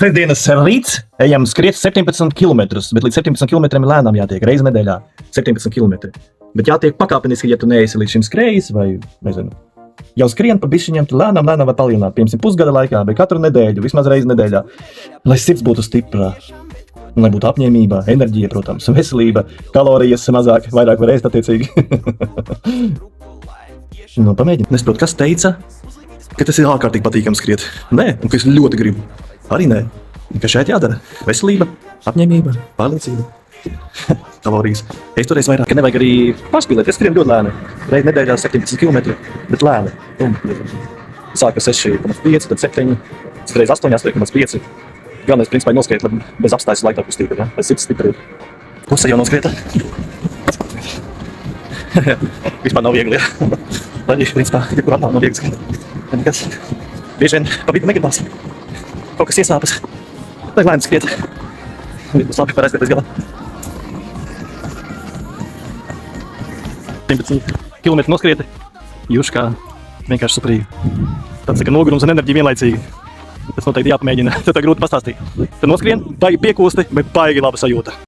Sestdienas rīts ejam skriet 17 km, bet līdz 17 km ir lēnām jātiek reizi nedēļā. 17 km. Bet jātiek pakāpeniski, ja tu neesi līdz šim skrējis vai nezinu. Jau skrien pa bišķiņiem, tu lēnām var palielināt. Piemēram, pusgada laikā, bet katru nedēļu, vismaz reizi nedēļā. Lai sirds būtu stipra, lai būtu apņēmība, enerģija, protams, veselība, kalorijas mazāk, vairāk var ēst attiecīgi. Nu, pamēģini. Nesaprotu, kas teica, ka tas ir ārkārtīgi patīkami skriet. Nē, un ka es ļoti gribu. Arī nē. Ka šeit jādara veselība, apņēmība, pārliecība. Kalorijas. Es toreiz vairāk, ka nevajag arī pārspīlēt. Es skrienu ļoti lēni. Reiz nedēļā 17 km, bet lēni. Sāka 6,5, tad 7, reiz 8, 8,5. Galvenais, principā, ir noskriet bez apstājas laikā kustība, ja? Bez sirds stipri. Puse jau noskrieta. Vispār nav viegli, ja? Lai, principā, jebkur atnāk nav viegli skriet. Nekas. Bieži vien pa vidu negribās. Kaut kas iesāpas. Lai lēni skriet. Viss būs labi par aizskriet bez galā. 17 km noskrieti, jūši kā vienkārši superīgi. Tāds kā nogurums un enerģija vienlaicīgi. Tas noteikti jāpamēģina, tad tā grūti pastāstīt. Tad noskrien, baigi piekūsti, bet baigi laba sajūta.